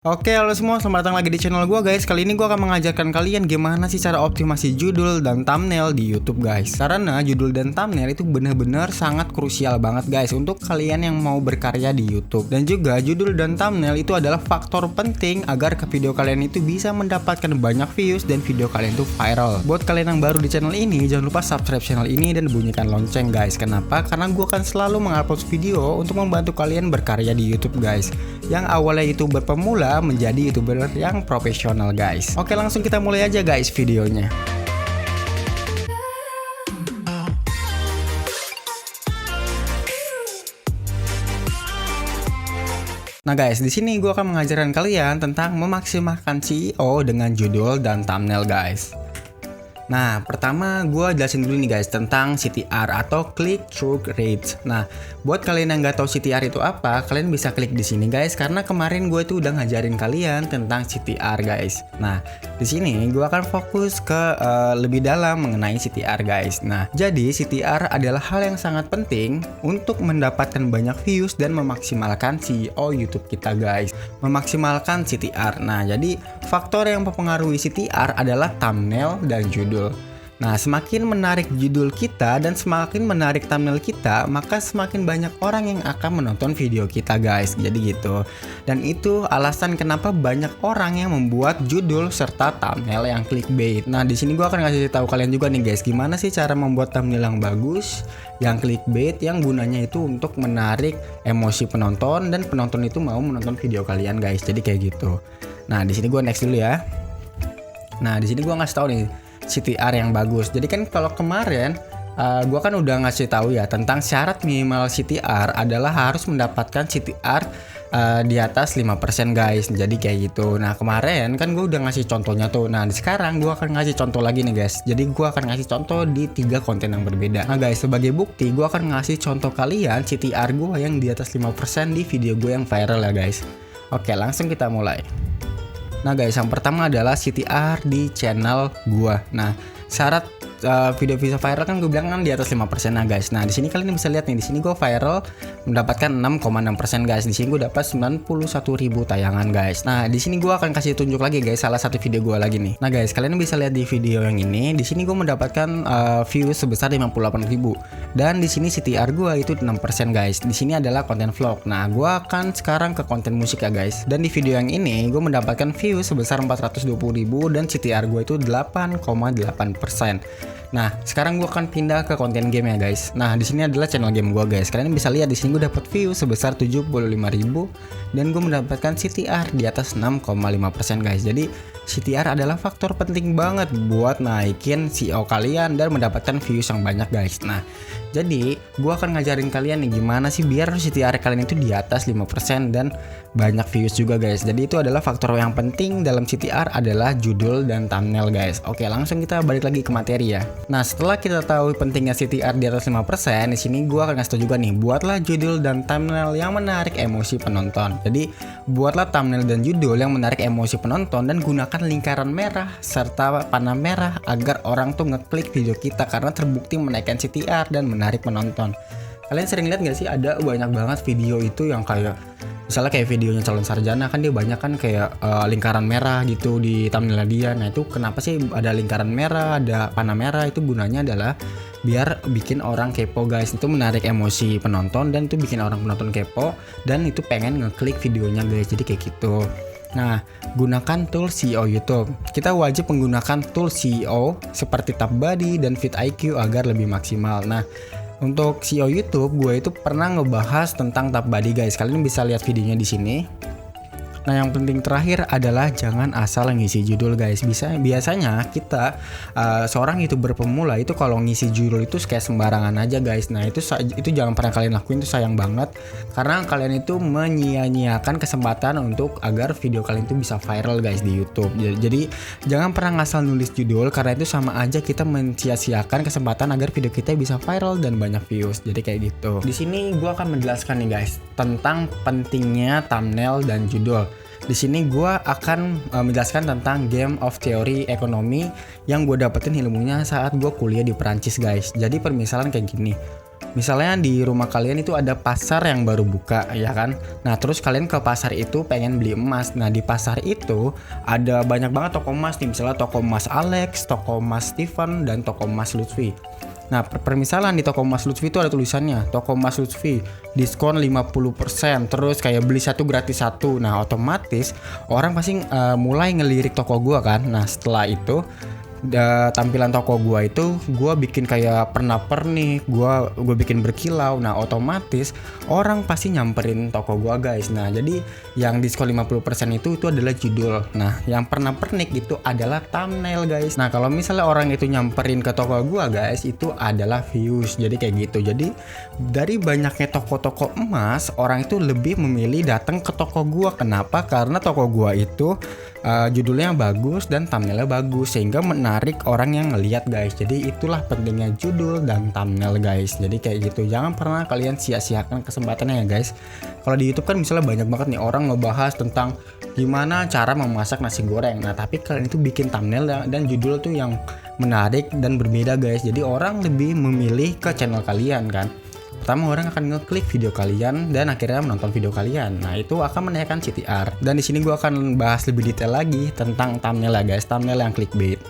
Oke, halo semua, selamat datang lagi di channel gue guys. Kali ini gue akan mengajarkan kalian gimana sih cara optimasi judul dan thumbnail di YouTube guys. Karena judul dan thumbnail itu benar-benar sangat krusial banget guys untuk kalian yang mau berkarya di YouTube. Dan juga judul dan thumbnail itu adalah faktor penting agar ke video kalian itu bisa mendapatkan banyak views dan video kalian itu viral. Buat kalian yang baru di channel ini, jangan lupa subscribe channel ini dan bunyikan lonceng guys. Kenapa? Karena gue akan selalu mengupload video untuk membantu kalian berkarya di YouTube guys. Yang awalnya YouTuber pemula menjadi YouTuber yang profesional guys. Oke, langsung kita mulai aja guys videonya. Nah guys, di sini gue akan mengajarkan kalian tentang memaksimalkan SEO dengan judul dan thumbnail guys. Nah, pertama gue jelasin dulu nih guys tentang CTR atau click through rate. Nah, buat kalian yang nggak tahu CTR itu apa, kalian bisa klik di sini guys, karena kemarin gue tuh udah ngajarin kalian tentang CTR guys. Nah, di sini gue akan fokus ke lebih dalam mengenai CTR guys. Nah, jadi CTR adalah hal yang sangat penting untuk mendapatkan banyak views dan memaksimalkan SEO YouTube kita guys. Memaksimalkan CTR. Nah, jadi faktor yang mempengaruhi CTR adalah thumbnail dan judul. Nah, semakin menarik judul kita dan semakin menarik thumbnail kita, maka semakin banyak orang yang akan menonton video kita guys. Jadi gitu. Dan itu alasan kenapa banyak orang yang membuat judul serta thumbnail yang clickbait. Nah, di sini gua akan ngasih tahu kalian juga nih guys, gimana sih cara membuat thumbnail yang bagus, yang clickbait, yang gunanya itu untuk menarik emosi penonton dan penonton itu mau menonton video kalian guys. Jadi kayak gitu. Nah, di sini gua next dulu ya. Nah, di sini gua ngasih tahu nih CTR yang bagus. Jadi kan kalau kemarin gue kan udah ngasih tahu ya tentang syarat minimal CTR adalah harus mendapatkan CTR di atas 5% guys. Jadi kayak gitu. Nah, kemarin kan gue udah ngasih contohnya tuh. Nah, sekarang gue akan ngasih contoh lagi nih guys. Jadi gue akan ngasih contoh di 3 konten yang berbeda. Nah guys, sebagai bukti gue akan ngasih contoh kalian CTR gue yang di atas 5% di video gue yang viral ya guys. Oke, langsung kita mulai. Nah guys, yang pertama adalah CTR di channel gua. Nah, syarat video bisa viral kan gue bilang kan di atas 5% nah guys. Nah, di sini kalian bisa lihat nih, di sini gue viral mendapatkan 6,6% guys. Di sini gue dapat 91.000 tayangan guys. Nah, di sini gue akan kasih tunjuk lagi guys salah satu video gue lagi nih. Nah guys, kalian bisa lihat di video yang ini, di sini gue mendapatkan views sebesar 58.000 dan di sini CTR gue itu 6% guys. Di sini adalah konten vlog. Nah, gue akan sekarang ke konten musik ya guys. Dan di video yang ini gue mendapatkan views sebesar 420.000 dan CTR gue itu 8,8%. Nah, sekarang gue akan pindah ke konten game ya guys. Nah, di sini adalah channel game gue guys. Kalian bisa lihat di sini gue dapat view sebesar 75.000 dan gue mendapatkan CTR di atas 6,5% guys. Jadi CTR adalah faktor penting banget buat naikin SEO kalian dan mendapatkan views yang banyak guys. Nah, jadi gue akan ngajarin kalian nih gimana sih biar CTR kalian itu di atas 5% dan banyak views juga guys. Jadi itu adalah faktor yang penting dalam CTR adalah judul dan thumbnail guys. Oke, langsung kita balik lagi ke materi ya. Nah, setelah kita tahu pentingnya CTR di atas 5%, di sini gue akan ngasih tau juga nih, buatlah judul dan thumbnail yang menarik emosi penonton. Jadi, buatlah thumbnail dan judul yang menarik emosi penonton dan gunakan lingkaran merah serta panah merah agar orang tuh ngeklik video kita karena terbukti menaikkan CTR dan menarik penonton. Kalian sering lihat gak sih ada banyak banget video itu yang kayak misalnya kayak videonya calon sarjana kan dia banyak kan kayak lingkaran merah gitu di thumbnail dia. Nah, itu kenapa sih ada lingkaran merah, ada panah merah? Itu gunanya adalah biar bikin orang kepo guys. Itu menarik emosi penonton dan itu bikin orang penonton kepo dan itu pengen ngeklik videonya guys. Jadi kayak gitu. Nah, gunakan tool SEO YouTube. Kita wajib menggunakan tool SEO seperti TubBuddy dan vidIQ agar lebih maksimal. Nah, untuk SEO YouTube, gue itu pernah ngebahas tentang TubBuddy guys. Kalian bisa lihat videonya di sini. Nah, yang penting terakhir adalah jangan asal ngisi judul guys. Biasanya kita seorang YouTuber pemula itu kalau ngisi judul itu kayak sembarangan aja guys. Nah, itu jangan pernah kalian lakuin, itu sayang banget karena kalian itu menyia-nyiakan kesempatan untuk agar video kalian itu bisa viral guys di YouTube. Jadi jangan pernah ngasal nulis judul karena itu sama aja kita mencia-siakan kesempatan agar video kita bisa viral dan banyak views. Jadi kayak gitu. Di sini gue akan menjelaskan nih guys tentang pentingnya thumbnail dan judul. Di sini gue akan menjelaskan tentang Game of Theory Ekonomi yang gue dapetin ilmunya saat gue kuliah di Perancis guys. Jadi permisalan kayak gini, Misalnya di rumah kalian itu ada pasar yang baru buka, ya kan? Nah, terus kalian ke pasar itu pengen beli emas. Nah, di pasar itu ada banyak banget toko emas nih, misalnya toko emas Alex, toko emas Steven, dan toko emas Lutfi. Nah, permisalan di toko emas Lutfi itu ada tulisannya, toko emas Lutfi diskon 50%, terus kayak beli satu gratis satu. Nah, otomatis orang pasti mulai ngelirik toko gua kan. Nah, setelah itu tampilan toko gua itu gua bikin kayak pernak-pernik, gua bikin berkilau. Nah, otomatis orang pasti nyamperin toko gua, guys. Nah, jadi yang diskon 50% itu adalah judul. Nah, yang pernak-pernik itu adalah thumbnail, guys. Nah, kalau misalnya orang itu nyamperin ke toko gua, guys, itu adalah views. Jadi kayak gitu. Jadi dari banyaknya toko-toko emas, orang itu lebih memilih datang ke toko gua. Kenapa? Karena toko gua itu judulnya bagus dan thumbnailnya bagus, sehingga menarik orang yang ngelihat, guys. Jadi itulah pentingnya judul dan thumbnail, guys. Jadi kayak gitu, jangan pernah kalian sia-siakan kesempatannya ya, guys. Kalau di YouTube kan misalnya banyak banget nih orang ngebahas tentang gimana cara memasak nasi goreng. Nah, tapi kalian itu bikin thumbnail dan judul tuh yang menarik dan berbeda, guys. Jadi orang lebih memilih ke channel kalian kan. Pertama, orang akan ngeklik video kalian dan akhirnya menonton video kalian. Nah, itu akan menaikkan CTR. Dan di sini gue akan bahas lebih detail lagi tentang thumbnail ya, guys. Thumbnail yang clickbait.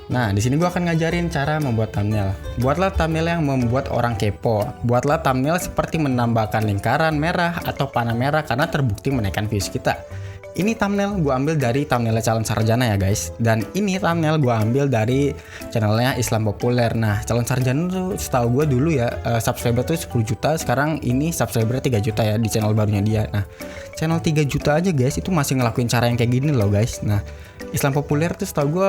Nah, di sini gue akan ngajarin cara membuat thumbnail. Buatlah thumbnail yang membuat orang kepo. Buatlah thumbnail seperti menambahkan lingkaran merah atau panah merah karena terbukti menaikkan views kita. Ini thumbnail gue ambil dari thumbnail calon sarjana ya, guys. Dan ini thumbnail gue ambil dari channelnya Islam Populer. Nah, calon sarjana tuh setahu gue dulu ya subscriber tuh 10 juta. Sekarang ini subscriber 3 juta ya di channel barunya dia. Nah, channel 3 juta aja, guys, itu masih ngelakuin cara yang kayak gini loh, guys. Nah, Islam Populer tuh setahu gue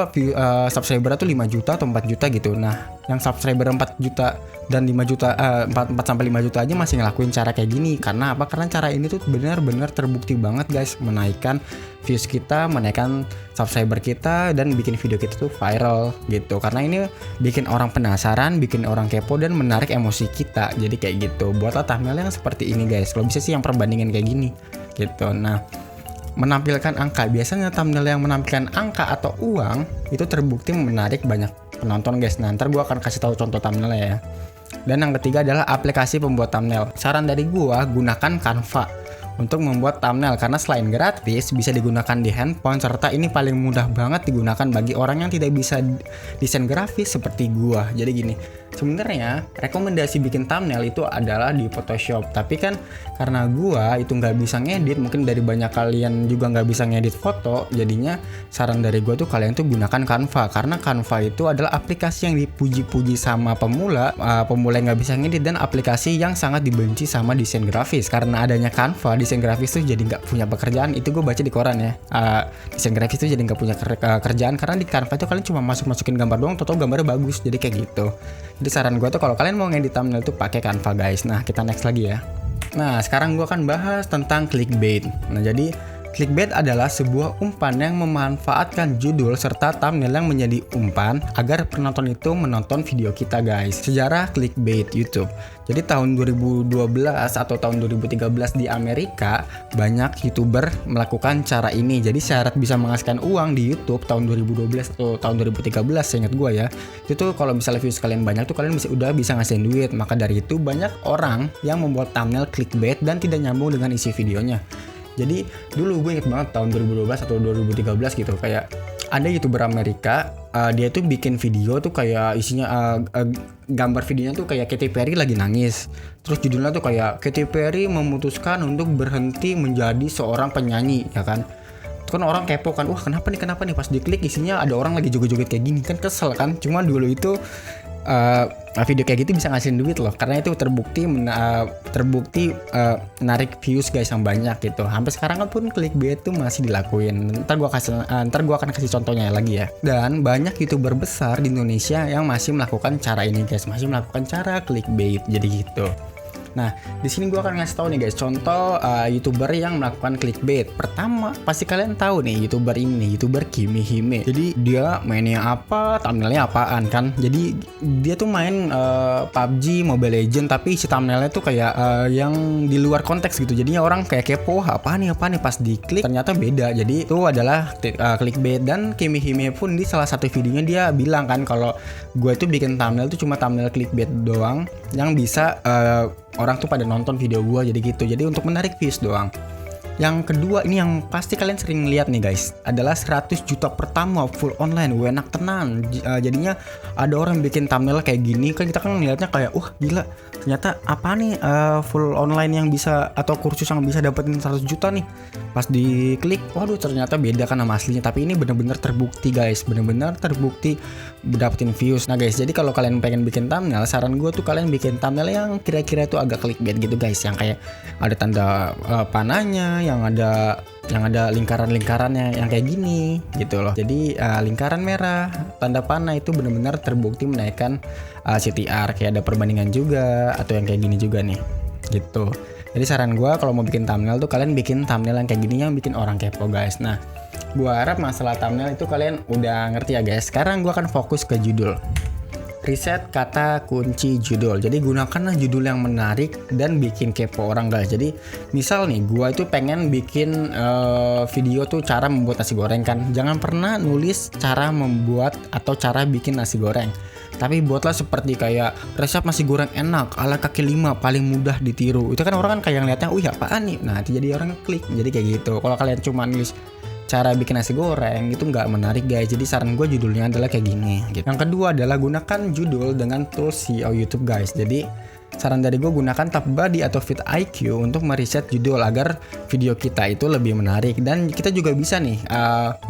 subscriber tuh 5 juta atau 4 juta gitu. Nah, yang subscriber 4 juta dan 5 juta 4 sampai 5 juta aja masih ngelakuin cara kayak gini. Karena apa? Karena cara ini tuh benar-benar terbukti banget, guys, menaikkan views kita, menaikkan subscriber kita, dan bikin video kita tuh viral gitu. Karena ini bikin orang penasaran, bikin orang kepo, dan menarik emosi kita. Jadi kayak gitu. Buatlah thumbnail yang seperti ini, guys. Kalau bisa sih yang perbandingan kayak gini gitu. Nah, menampilkan angka. Biasanya thumbnail yang menampilkan angka atau uang itu terbukti menarik banyak penonton, guys. Nah, ntar gue akan kasih tahu contoh thumbnail ya. Dan yang ketiga adalah aplikasi pembuat thumbnail. Saran dari gue, gunakan Canva untuk membuat thumbnail karena selain gratis bisa digunakan di handphone, serta ini paling mudah banget digunakan bagi orang yang tidak bisa desain grafis seperti gua. Jadi gini, sebenarnya rekomendasi bikin thumbnail itu adalah di Photoshop, tapi kan karena gua itu nggak bisa ngedit, mungkin dari banyak kalian juga nggak bisa ngedit foto, jadinya saran dari gua tuh kalian tuh gunakan Canva, karena Canva itu adalah aplikasi yang dipuji-puji sama pemula yang nggak bisa ngedit, dan aplikasi yang sangat dibenci sama desain grafis. Karena adanya Canva, desain grafis tuh jadi nggak punya pekerjaan. Itu gue baca di koran ya, desain grafis tuh jadi nggak punya kerjaan karena di Canva itu kalian cuma masukin gambar doang, atau gambarnya bagus. Jadi kayak gitu. Jadi saran gue tuh kalau kalian mau ngedit thumbnail tuh pakai Canva, guys. Nah, kita next lagi ya. Nah, sekarang gue akan bahas tentang clickbait. Nah, jadi clickbait adalah sebuah umpan yang memanfaatkan judul serta thumbnail yang menjadi umpan agar penonton itu menonton video kita, guys. Sejarah clickbait YouTube. Jadi tahun 2012 atau tahun 2013 di Amerika banyak YouTuber melakukan cara ini. Jadi syarat bisa menghasilkan uang di YouTube tahun 2012 atau tahun 2013, seingat gue ya. Itu tuh kalau misalnya views kalian banyak tuh kalian udah bisa ngasihin duit. Maka dari itu banyak orang yang membuat thumbnail clickbait dan tidak nyambung dengan isi videonya. Jadi dulu gue inget banget tahun 2012 atau 2013 gitu, kayak ada YouTuber Amerika, dia tuh bikin video tuh kayak isinya gambar videonya tuh kayak Katy Perry lagi nangis. Terus judulnya tuh kayak Katy Perry memutuskan untuk berhenti menjadi seorang penyanyi, ya kan. Itu kan orang kepo kan, wah kenapa nih, pas diklik isinya ada orang lagi joget-joget kayak gini, kan kesel kan. Cuma dulu itu video kayak gitu bisa ngasihin duit loh, karena itu terbukti menarik views, guys, yang banyak gitu. Sampai sekarang pun clickbait tuh masih dilakuin. Ntar gua akan kasih contohnya lagi ya. Dan banyak YouTuber besar di Indonesia yang masih melakukan cara ini, guys, masih melakukan cara clickbait. Jadi gitu. Nah, di sini gue akan ngasih tahu nih guys, contoh YouTuber yang melakukan clickbait. Pertama, pasti kalian tahu nih YouTuber ini nih, YouTuber Kimihime. Jadi dia mainnya apa, thumbnailnya apaan kan? Jadi dia tuh main PUBG Mobile Legend, tapi si thumbnailnya tuh kayak yang di luar konteks gitu. Jadinya orang kayak kepo, apa nih pas diklik ternyata beda. Jadi itu adalah clickbait. Dan Kimihime pun di salah satu videonya dia bilang kan kalau gue tuh bikin thumbnail tuh cuma thumbnail clickbait doang yang bisa orang tuh pada nonton video gua, jadi gitu. Jadi untuk menarik views doang. Yang kedua ini yang pasti kalian sering lihat nih guys, adalah 100 juta pertama full online, enak tenan. Jadinya ada orang bikin thumbnail kayak gini kan, kita kan ngeliatnya kayak wah gila, ternyata apa nih full online yang bisa atau kursus yang bisa dapetin 100 juta nih. Pas diklik, waduh ternyata beda kan sama aslinya. Tapi ini bener-bener terbukti guys, bener-bener terbukti dapetin views. Nah guys, jadi kalau kalian pengen bikin thumbnail, saran gue tuh kalian bikin thumbnail yang kira-kira tuh agak clickbait gitu guys, yang kayak ada tanda panahnya, yang ada lingkaran-lingkarannya yang kayak gini gitu loh. Jadi lingkaran merah, tanda panah itu benar-benar terbukti menaikkan CTR, kayak ada perbandingan juga atau yang kayak gini juga nih gitu. Jadi saran gue kalau mau bikin thumbnail tuh kalian bikin thumbnail yang kayak gini yang bikin orang kepo guys. Nah, gue harap masalah thumbnail itu kalian udah ngerti ya guys. Sekarang gue akan fokus ke judul. Riset kata kunci judul. Jadi gunakanlah judul yang menarik dan bikin kepo orang guys. Jadi misal nih gua itu pengen bikin video tuh cara membuat nasi goreng kan. Jangan pernah nulis cara membuat atau cara bikin nasi goreng. Tapi buatlah seperti kayak resep nasi goreng enak ala kaki 5 paling mudah ditiru. Itu kan orang kan kayak ngeliatnya, "Wih, apaan nih?" Nah, itu jadi orang klik. Jadi kayak gitu. Kalau kalian cuma nulis cara bikin nasi goreng itu nggak menarik guys. Jadi saran gue judulnya adalah kayak gini gitu. Yang kedua adalah gunakan judul dengan tools SEO YouTube guys. Jadi saran dari gue gunakan TubBuddy atau vidIQ untuk meriset judul agar video kita itu lebih menarik. Dan kita juga bisa nih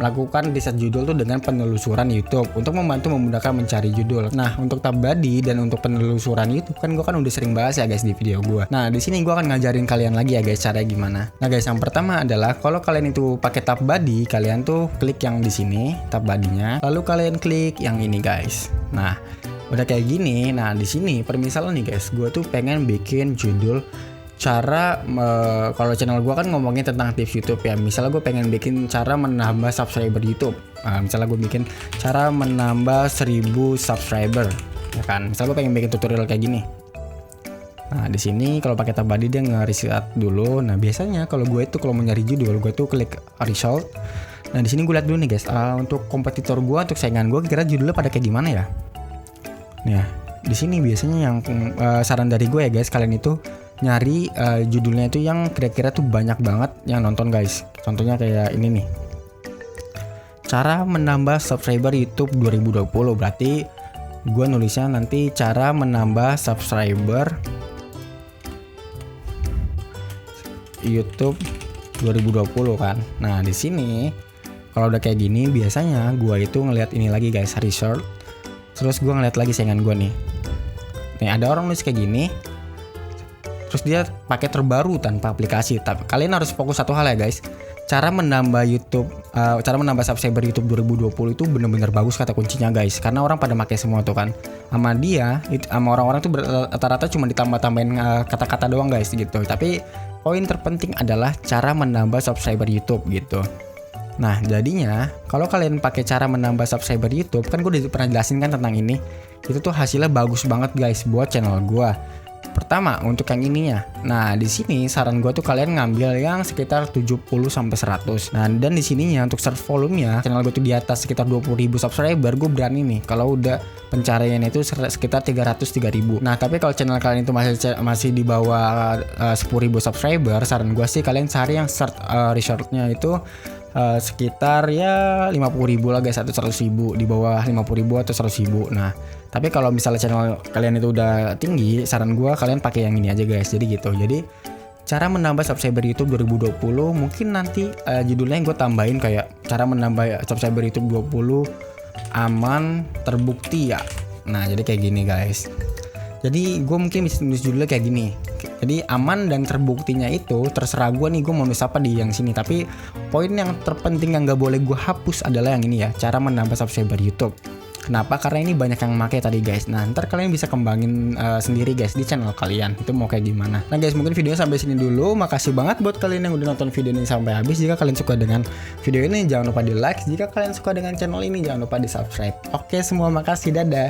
melakukan riset judul tuh dengan penelusuran YouTube untuk membantu memudahkan mencari judul. Nah, untuk TubBuddy dan untuk penelusuran YouTube kan gue kan udah sering bahas ya guys di video gue. Nah, di sini gue akan ngajarin kalian lagi ya guys caranya gimana. Nah guys, yang pertama adalah kalau kalian itu pakai TubBuddy, kalian tuh klik yang di sini TubBuddy-nya, lalu kalian klik yang ini guys. Nah, udah kayak gini. Nah, di sini permisalan nih guys, gue tuh pengen bikin judul cara kalau channel gue kan ngomongin tentang tips YouTube ya. Misalnya gue pengen bikin cara menambah subscriber YouTube. Misalnya gue bikin cara menambah 1000 subscriber, ya kan. Misalnya gue pengen bikin tutorial kayak gini. Nah, di sini kalau pakai TubBuddy dia nge-reset dulu. Nah, biasanya kalau gue itu kalau mau nyari judul, gue tuh klik result. Nah, di sini gue lihat dulu nih guys, untuk kompetitor gue, untuk saingan gue kira judulnya pada kayak gimana ya. Nah, di sini biasanya yang saran dari gue ya guys, kalian itu nyari judulnya itu yang kira-kira tuh banyak banget yang nonton guys. Contohnya kayak ini nih. Cara menambah subscriber YouTube 2020. Berarti gue nulisnya nanti cara menambah subscriber YouTube 2020 kan. Nah, di sini kalau udah kayak gini biasanya gue itu ngelihat ini lagi guys, result. Terus gue ngeliat lagi saingan gue nih. Nih ada orang nulis kayak gini. Terus dia pakai terbaru tanpa aplikasi. Tapi kalian harus fokus satu hal ya guys. Cara menambah subscriber YouTube 2020 itu bener-bener bagus kata kuncinya guys. Karena orang pada pakai semua tuh kan. Sama dia, sama orang-orang tuh rata-rata cuma ditambah-tambahin kata-kata doang guys gitu. Tapi poin terpenting adalah cara menambah subscriber YouTube gitu. Nah, jadinya kalau kalian pakai cara menambah subscriber YouTube, kan gue udah pernah jelasin kan tentang ini. Itu tuh hasilnya bagus banget guys buat channel gue. Pertama, untuk yang ininya. Nah, di sini saran gue tuh kalian ngambil yang sekitar 70 sampai 100. Nah, dan di sininya untuk search volume-nya, channel gue tuh di atas sekitar 20.000 subscriber, gue berani nih kalau udah pencariannya itu sekitar 303.000. Nah, tapi kalau channel kalian itu masih di bawah 10.000 subscriber, saran gue sih kalian cari yang search resultnya itu sekitar ya 50.000 lah guys, atau 100.000, di bawah 50.000 atau 100.000. Nah, tapi kalau misalnya channel kalian itu udah tinggi, saran gue kalian pakai yang ini aja guys. Jadi gitu. Jadi cara menambah subscriber YouTube 2020, mungkin nanti judulnya yang gue tambahin kayak cara menambah subscriber YouTube 20 aman terbukti ya. Nah, jadi kayak gini guys. Jadi gue mungkin bisa nulis judulnya kayak gini. Jadi aman dan terbuktinya itu terserah gue nih, gue mau nulis apa di yang sini. Tapi poin yang terpenting yang gak boleh gue hapus adalah yang ini ya, cara menambah subscriber YouTube. Nah, di sini saran gue tuh kalian cari yang search resultnya itu sekitar 70 sampai 100. Nah, dan di sininya untuk search volume-nya, channel gue tuh di atas sekitar 20.000 subscriber, gue berani nih kalau udah pencariannya itu sekitar 303.000. Nah, tapi kalau misalnya channel kalian itu masih di bawah 10.000 subscriber, saran gue sih kalian cari yang search resultnya itu sekitar 303.000. Nah, tapi kalau misalnya channel kalian itu masih di bawah 50.000 atau 100.000, nah, tapi kalau misalnya channel kalian itu udah tinggi, saran gue kalian pakai yang ini aja guys. Jadi gitu. Jadi cara menambah subscriber YouTube 2020, mungkin nanti judulnya yang gue tambahin kayak cara menambah subscriber YouTube 20 aman terbukti ya. Nah, jadi kayak gini guys. Kenapa? Karena ini banyak yang pakai tadi guys. Nah, ntar kalian bisa kembangin sendiri guys di channel kalian. Itu mau kayak gimana? Nah guys, mungkin videonya sampai sini dulu. Makasih banget buat kalian yang udah nonton video ini sampai habis. Jika kalian suka dengan video ini, jangan lupa di like. Jika kalian suka dengan channel ini, jangan lupa di subscribe. Oke semua, makasih, dadah.